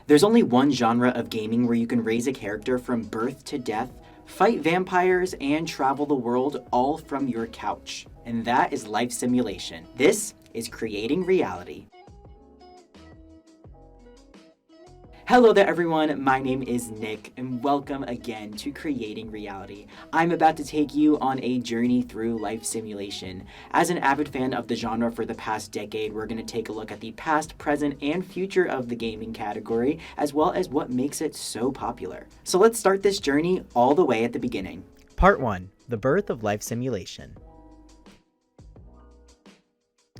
There's only one genre of gaming where you can raise a character from birth to death, fight vampires, and travel the world all from your couch. And that is life simulation. This is creating reality. Hello there everyone, my name is Nick and welcome again to Creating Reality. I'm about to take you on a journey through life simulation. As an avid fan of the genre for the past decade, we're going to take a look at the past, present, and future of the gaming category, as well as what makes it so popular. So let's start this journey all the way at the beginning. Part 1. The birth of life simulation.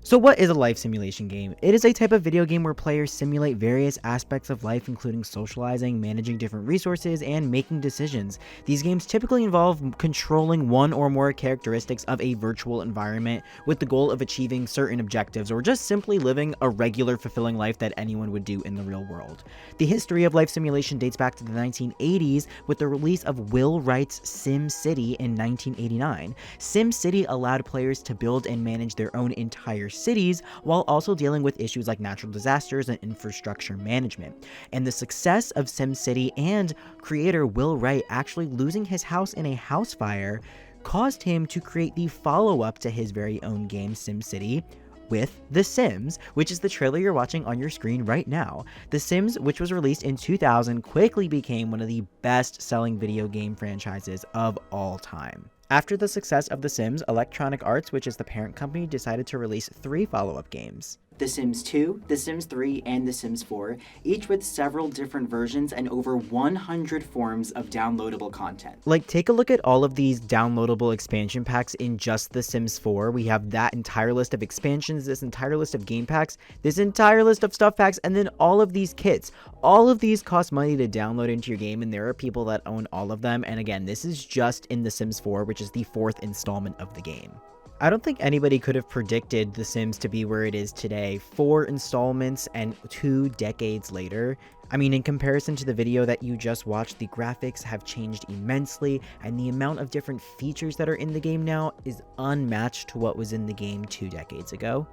So what is a life simulation game? It is a type of video game where players simulate various aspects of life, including socializing, managing different resources, and making decisions. These games typically involve controlling one or more characteristics of a virtual environment with the goal of achieving certain objectives, or just simply living a regular, fulfilling life that anyone would do in the real world. The history of life simulation dates back to the 1980s with the release of Will Wright's SimCity in 1989. SimCity allowed players to build and manage their own entire cities while also dealing with issues like natural disasters and infrastructure management. And the success of SimCity and creator Will Wright actually losing his house in a house fire caused him to create the follow-up to his very own game SimCity with The Sims, which is the trailer you're watching on your screen right now. The Sims, which was released in 2000, quickly became one of the best-selling video game franchises of all time. After the success of The Sims, Electronic Arts, which is the parent company, decided to release 3 follow-up games. The Sims 2, The Sims 3, and The Sims 4, each with several different versions and over 100 forms of downloadable content. Like, take a look at all of these downloadable expansion packs in just The Sims 4. We have that entire list of expansions, this entire list of game packs, this entire list of stuff packs, and then all of these kits. All of these cost money to download into your game, and there are people that own all of them. And again, this is just in The Sims 4, which is the 4th installment of the game. I don't think anybody could have predicted The Sims to be where it is today, 4 installments and 2 decades later. I mean, in comparison to the video that you just watched, the graphics have changed immensely, and the amount of different features that are in the game now is unmatched to what was in the game 2 decades ago.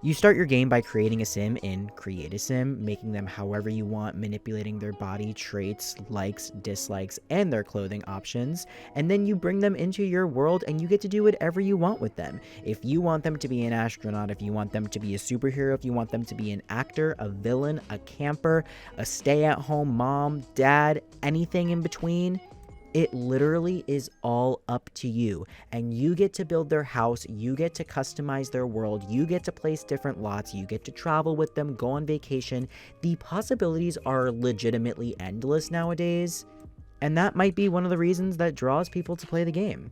You start your game by creating a sim in Create a Sim, making them however you want, manipulating their body traits, likes, dislikes, and their clothing options, and then you bring them into your world and you get to do whatever you want with them. If you want them to be an astronaut, if you want them to be a superhero, if you want them to be an actor, a villain, a camper, a stay-at-home mom, dad, anything in between, it literally is all up to you, and you get to build their house, you get to customize their world, you get to place different lots, you get to travel with them, go on vacation. The possibilities are legitimately endless nowadays, and that might be one of the reasons that draws people to play the game.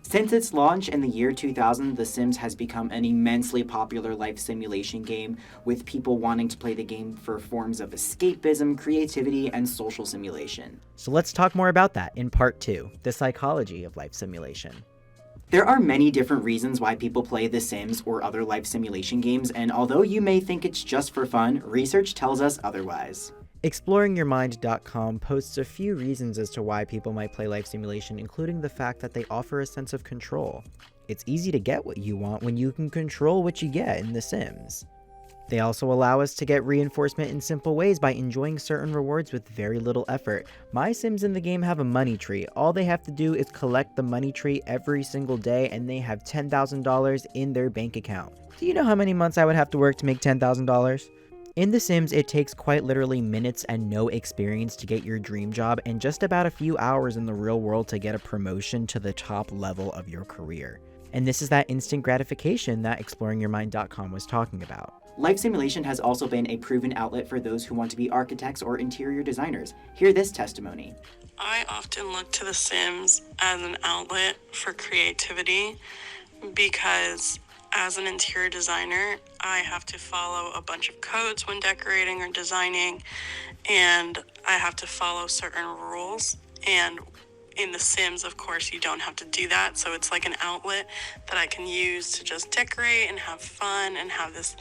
Since its launch in the year 2000, The Sims has become an immensely popular life simulation game, with people wanting to play the game for forms of escapism, creativity, and social simulation. So let's talk more about that in part 2, the psychology of life simulation. There are many different reasons why people play The Sims or other life simulation games, and although you may think it's just for fun, research tells us otherwise. ExploringYourMind.com posts a few reasons as to why people might play life simulation, including the fact that they offer a sense of control. It's easy to get what you want when you can control what you get in The Sims. They also allow us to get reinforcement in simple ways by enjoying certain rewards with very little effort. My Sims in the game have a money tree. All they have to do is collect the money tree every single day, and they have $10,000 in their bank account. Do you know how many months I would have to work to make $10,000? In The Sims, it takes quite literally minutes and no experience to get your dream job, and just about a few hours in the real world to get a promotion to the top level of your career. And this is that instant gratification that ExploringYourMind.com was talking about. Life simulation has also been a proven outlet for those who want to be architects or interior designers. Hear this testimony. I often look to The Sims as an outlet for creativity because as an interior designer, I have to follow a bunch of codes when decorating or designing, and I have to follow certain rules. And in The Sims, of course, you don't have to do that. So it's like an outlet that I can use to just decorate and have fun and have this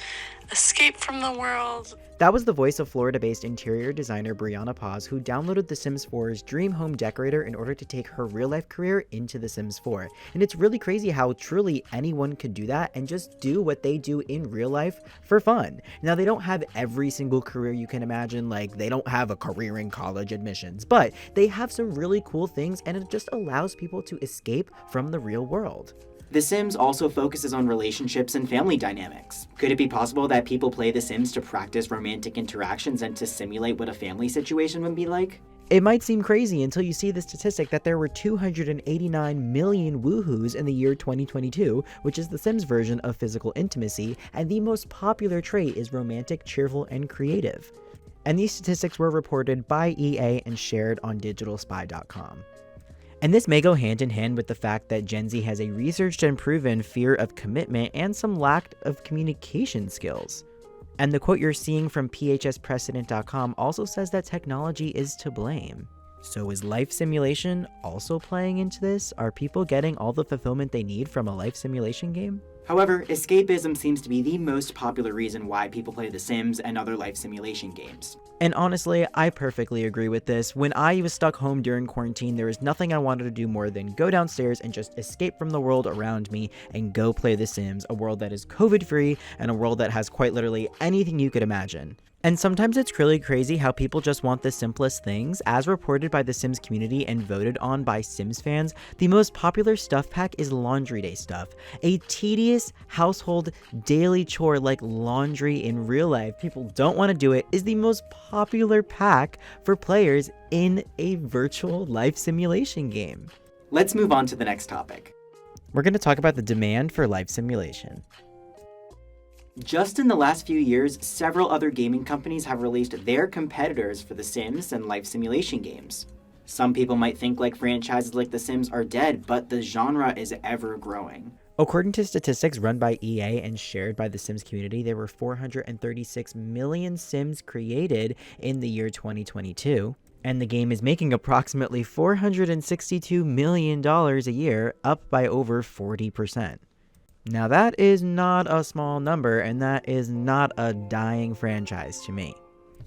escape from the world. That was the voice of Florida-based interior designer Brianna Paz, who downloaded The Sims 4's Dream Home Decorator in order to take her real-life career into The Sims 4. And it's really crazy how truly anyone could do that and just do what they do in real life for fun. Now, they don't have every single career you can imagine, like they don't have a career in college admissions, but they have some really cool things, and it just allows people to escape from the real world. The Sims also focuses on relationships and family dynamics. Could it be possible that people play The Sims to practice romantic interactions and to simulate what a family situation would be like? It might seem crazy until you see the statistic that there were 289 million woohoos in the year 2022, which is The Sims version of physical intimacy, and the most popular trait is romantic, cheerful, and creative. And these statistics were reported by EA and shared on digitalspy.com. And this may go hand in hand with the fact that Gen Z has a researched and proven fear of commitment and some lack of communication skills. And the quote you're seeing from phsprecedent.com also says that technology is to blame. So is life simulation also playing into this? Are people getting all the fulfillment they need from a life simulation game? However, escapism seems to be the most popular reason why people play The Sims and other life simulation games. And honestly, I perfectly agree with this. When I was stuck home during quarantine, there was nothing I wanted to do more than go downstairs and just escape from the world around me and go play The Sims, a world that is COVID-free and a world that has quite literally anything you could imagine. And sometimes it's really crazy how people just want the simplest things. As reported by the Sims community and voted on by Sims fans, the most popular stuff pack is laundry day stuff. A tedious household daily chore like laundry in real life, people don't want to do it, is the most popular pack for players in a virtual life simulation game. Let's move on to the next topic. We're going to talk about the demand for life simulation. Just in the last few years, several other gaming companies have released their competitors for The Sims and life simulation games. Some people might think like franchises like The Sims are dead, but the genre is ever growing. According to statistics run by EA and shared by the Sims community, there were 436 million Sims created in the year 2022, and the game is making approximately $462 million a year, up by over 40%. Now that is not a small number, and that is not a dying franchise to me.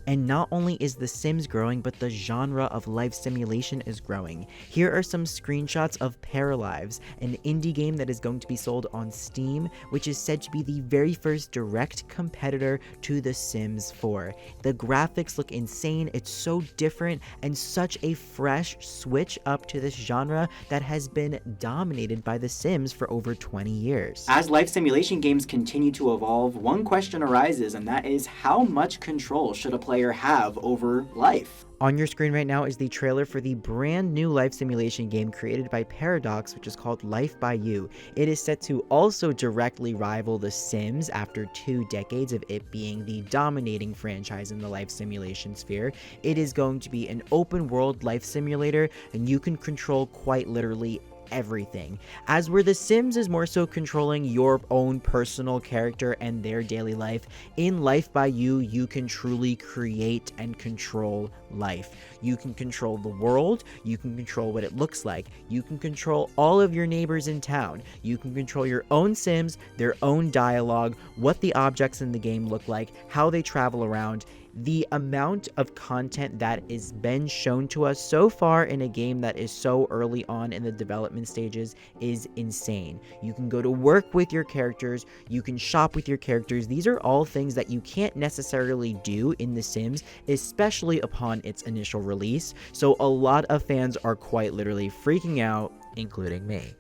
And not only is The Sims growing, but the genre of life simulation is growing. Here are some screenshots of Paralives, an indie game that is going to be sold on Steam, which is said to be the very first direct competitor to The Sims 4. The graphics look insane, it's so different, and such a fresh switch up to this genre that has been dominated by The Sims for over 20 years. As life simulation games continue to evolve, one question arises, and that is how much control should a player have over life? On your screen right now is the trailer for the brand new life simulation game created by Paradox, which is called Life by You. It is set to also directly rival The Sims after 2 decades of it being the dominating franchise in the life simulation sphere. It is going to be an open world life simulator, and you can control quite literally everything. As where The Sims is more so controlling your own personal character and their daily life, in Life by You, you can truly create and control life. You can control the world, you can control what it looks like, you can control all of your neighbors in town, you can control your own Sims, their own dialogue, what the objects in the game look like, how they travel around. The amount of content that has been shown to us so far in a game that is so early on in the development stages is insane. You can go to work with your characters, you can shop with your characters. These are all things that you can't necessarily do in The Sims, especially upon its initial release. So a lot of fans are quite literally freaking out, including me.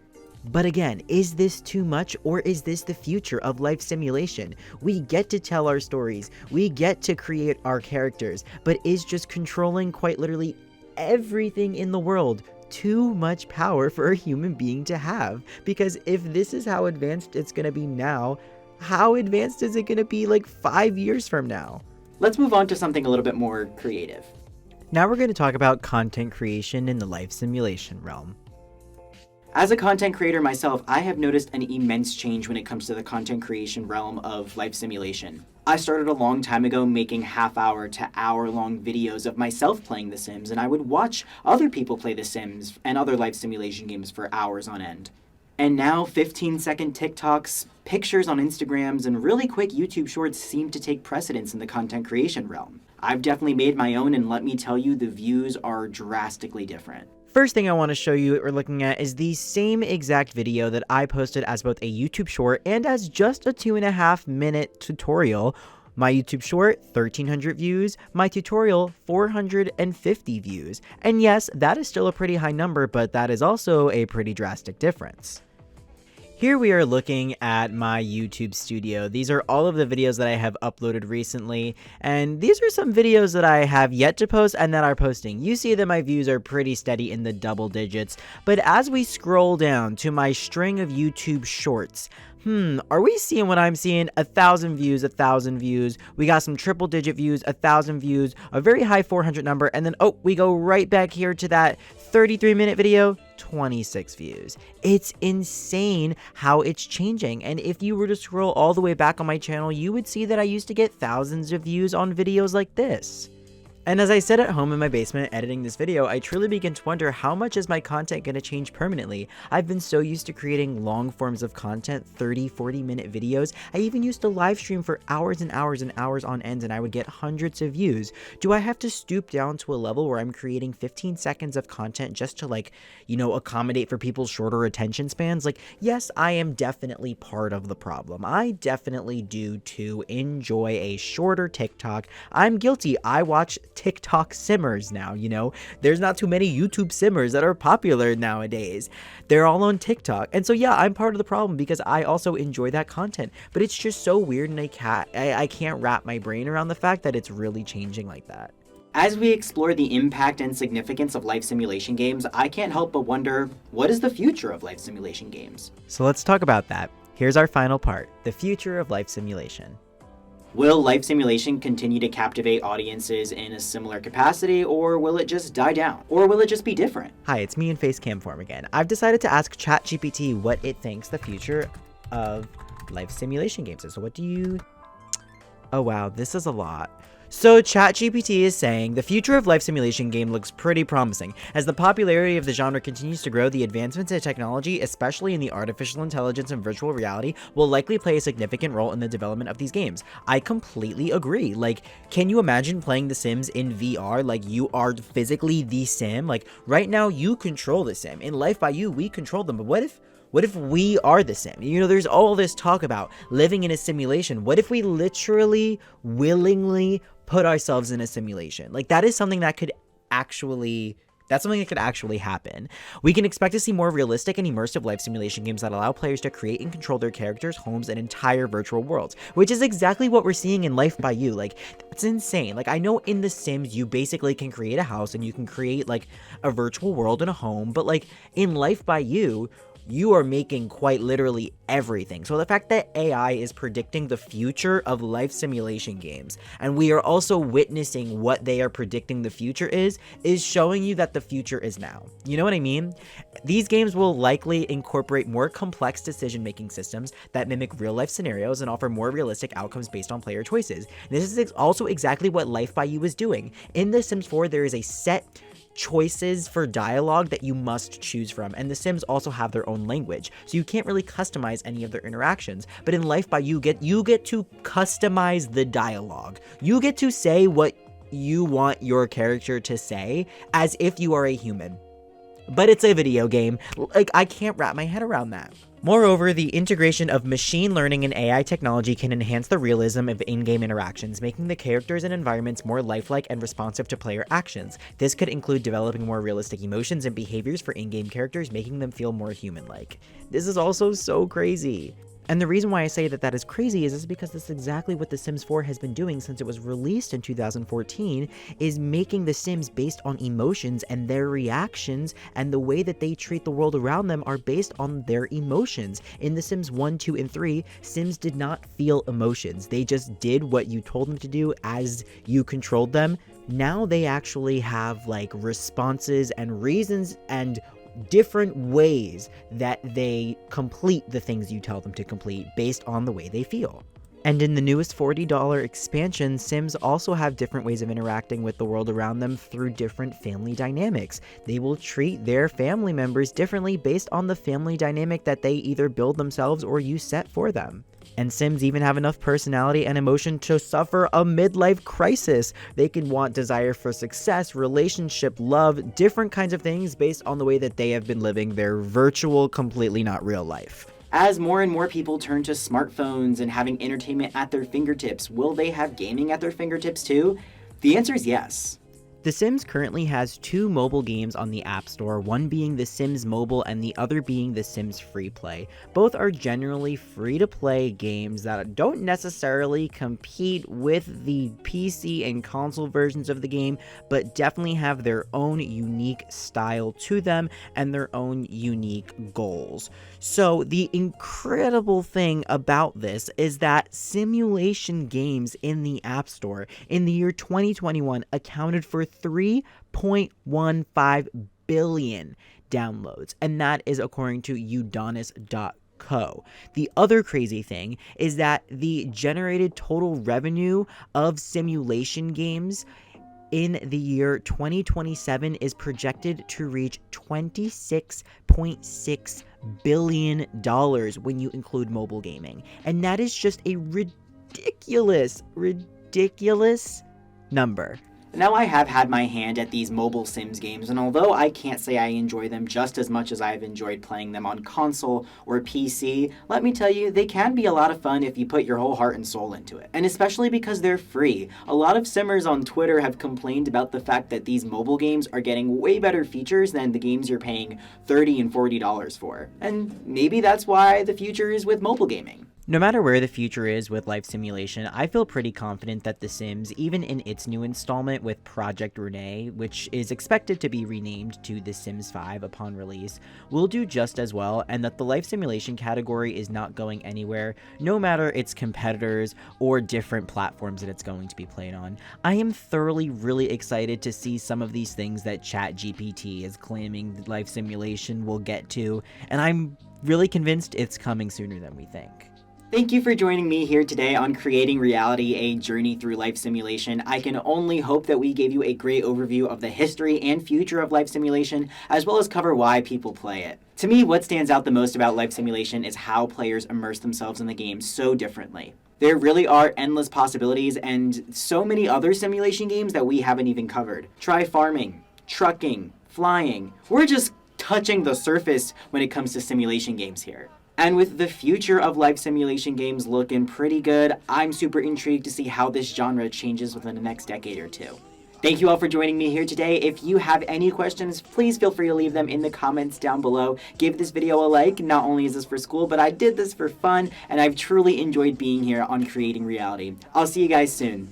But again, is this too much, or is this the future of life simulation? We get to tell our stories, we get to create our characters, but is just controlling quite literally everything in the world too much power for a human being to have? Because if this is how advanced it's going to be now, how advanced is it going to be like 5 years from now? Let's move on to something a little bit more creative. Now we're going to talk about content creation in the life simulation realm. As a content creator myself, I have noticed an immense change when it comes to the content creation realm of life simulation. I started a long time ago making half-hour to hour-long videos of myself playing The Sims, and I would watch other people play The Sims and other life simulation games for hours on end. And now 15-second TikToks, Pictures on Instagrams and really quick YouTube shorts seem to take precedence in the content creation realm. I've definitely made my own, and let me tell you, the views are drastically different. First thing I want to show you what we're looking at is the same exact video that I posted as both a YouTube short and as just a 2.5-minute tutorial. My YouTube short, 1,300 views. My tutorial, 450 views. And yes, that is still a pretty high number, but that is also a pretty drastic difference. Here we are looking at my YouTube studio. These are all of the videos that I have uploaded recently, and these are some videos that I have yet to post and that are posting. You see that my views are pretty steady in the double digits, but as we scroll down to my string of YouTube shorts, are we seeing what I'm seeing? 1,000 views, 1,000 views. We got some triple digit views, 1,000 views, a very high 400 number, and then, we go right back here to that 33-minute video, 26 views. It's insane how it's changing. And if you were to scroll all the way back on my channel, you would see that I used to get thousands of views on videos like this. And as I sat at home in my basement editing this video, I truly begin to wonder, how much is my content going to change permanently? I've been so used to creating long forms of content, 30-40 minute videos. I even used to live stream for hours and hours and hours on end, and I would get hundreds of views. Do I have to stoop down to a level where I'm creating 15 seconds of content just to accommodate for people's shorter attention spans? Yes, I am definitely part of the problem. I definitely do too enjoy a shorter TikTok. I'm guilty. I watch TikTok simmers now, there's not too many YouTube simmers that are popular nowadays. They're all on TikTok. And so yeah, I'm part of the problem because I also enjoy that content, but it's just so weird, and I can't wrap my brain around the fact that it's really changing like that. As we explore the impact and significance of life simulation games, I can't help but wonder, what is the future of life simulation games? So let's talk about that. Here's our final part, the future of life simulation. Will life simulation continue to captivate audiences in a similar capacity, or will it just die down? Or will it just be different? Hi, it's me in Facecam form again. I've decided to ask ChatGPT what it thinks the future of life simulation games is. So what do you... Oh wow, this is a lot. So ChatGPT is saying the future of life simulation game looks pretty promising. As the popularity of the genre continues to grow, the advancements in technology, especially in the artificial intelligence and virtual reality, will likely play a significant role in the development of these games. I completely agree. Can you imagine playing The Sims in VR? You are physically the Sim. Right now you control the Sim. In Life by You, we control them. But what if we are the Sim? There's all this talk about living in a simulation. What if we literally, willingly put ourselves in a simulation? That is something that could actually... That's something that could actually happen. We can expect to see more realistic and immersive life simulation games that allow players to create and control their characters, homes, and entire virtual worlds, which is exactly what we're seeing in Life by You. That's insane. I know in The Sims, you basically can create a house and you can create, a virtual world and a home, but, in Life by You, you are making quite literally everything. So the fact that AI is predicting the future of life simulation games, and we are also witnessing what they are predicting the future is showing you that the future is now. You know what I mean? These games will likely incorporate more complex decision-making systems that mimic real-life scenarios and offer more realistic outcomes based on player choices. This is also exactly what Life by You is doing. In The Sims 4, there is a set choices for dialogue that you must choose from, and The Sims also have their own language, so you can't really customize any of their interactions. But in Life by You, you get to customize the dialogue. You get to say what you want your character to say as if you are a human. But it's a video game. I can't wrap my head around that. Moreover, the integration of machine learning and AI technology can enhance the realism of in-game interactions, making the characters and environments more lifelike and responsive to player actions. This could include developing more realistic emotions and behaviors for in-game characters, making them feel more human-like. This is also so crazy. And the reason why I say that is crazy is because this is exactly what The Sims 4 has been doing since it was released in 2014, is making The Sims based on emotions, and their reactions and the way that they treat the world around them are based on their emotions. In The Sims 1, 2, and 3, Sims did not feel emotions. They just did what you told them to do as you controlled them. Now they actually have responses and reasons and different ways that they complete the things you tell them to complete based on the way they feel. And in the newest $40 expansion, Sims also have different ways of interacting with the world around them through different family dynamics. They will treat their family members differently based on the family dynamic that they either build themselves or you set for them. And Sims even have enough personality and emotion to suffer a midlife crisis. They can want desire for success, relationship, love, different kinds of things based on the way that they have been living their virtual, completely not real life. As more and more people turn to smartphones and having entertainment at their fingertips, will they have gaming at their fingertips too? The answer is yes. The Sims currently has 2 mobile games on the App Store, one being The Sims Mobile and the other being The Sims Free Play. Both are generally free-to-play games that don't necessarily compete with the PC and console versions of the game, but definitely have their own unique style to them and their own unique goals. So the incredible thing about this is that simulation games in the App Store in the year 2021 accounted for 3.15 billion downloads, and that is according to Udonis.co. The other crazy thing is that the generated total revenue of simulation games in the year 2027 is projected to reach $26.6 billion when you include mobile gaming. And that is just a ridiculous number. Now I have had my hand at these mobile Sims games, and although I can't say I enjoy them just as much as I've enjoyed playing them on console or PC, let me tell you, they can be a lot of fun if you put your whole heart and soul into it. And especially because they're free. A lot of Simmers on Twitter have complained about the fact that these mobile games are getting way better features than the games you're paying $30 and $40 for. And maybe that's why the future is with mobile gaming. No matter where the future is with life simulation, I feel pretty confident that The Sims, even in its new installment with Project Renee, which is expected to be renamed to The Sims 5 upon release, will do just as well, and that the life simulation category is not going anywhere, no matter its competitors or different platforms that it's going to be played on. I am thoroughly really excited to see some of these things that ChatGPT is claiming life simulation will get to, and I'm really convinced it's coming sooner than we think. Thank you for joining me here today on Creating Reality, a journey through life simulation. I can only hope that we gave you a great overview of the history and future of life simulation, as well as cover why people play it. To me, what stands out the most about life simulation is how players immerse themselves in the game so differently. There really are endless possibilities and so many other simulation games that we haven't even covered. Try farming, trucking, flying. We're just touching the surface when it comes to simulation games here. And with the future of life simulation games looking pretty good, I'm super intrigued to see how this genre changes within the next decade or two. Thank you all for joining me here today. If you have any questions, please feel free to leave them in the comments down below. Give this video a like. Not only is this for school, but I did this for fun, and I've truly enjoyed being here on Creating Reality. I'll see you guys soon.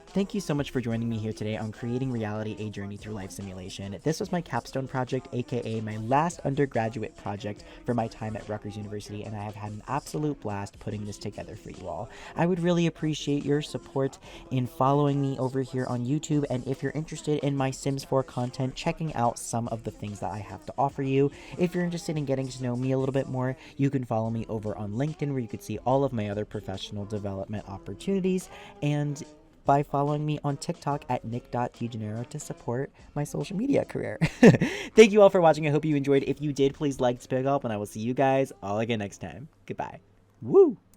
Thank you so much for joining me here today on Creating Reality, a journey through life simulation. This was my capstone project, aka my last undergraduate project for my time at Rutgers University, and I have had an absolute blast putting this together for you all. I would really appreciate your support in following me over here on YouTube, and if you're interested in my Sims 4 content, checking out some of the things that I have to offer you. If you're interested in getting to know me a little bit more, you can follow me over on LinkedIn, where you can see all of my other professional development opportunities, and by following me on TikTok at nick.tgenero to support my social media career. Thank you all for watching. I hope you enjoyed. If you did, please like this big up, and I will see you guys all again next time. Goodbye. Woo!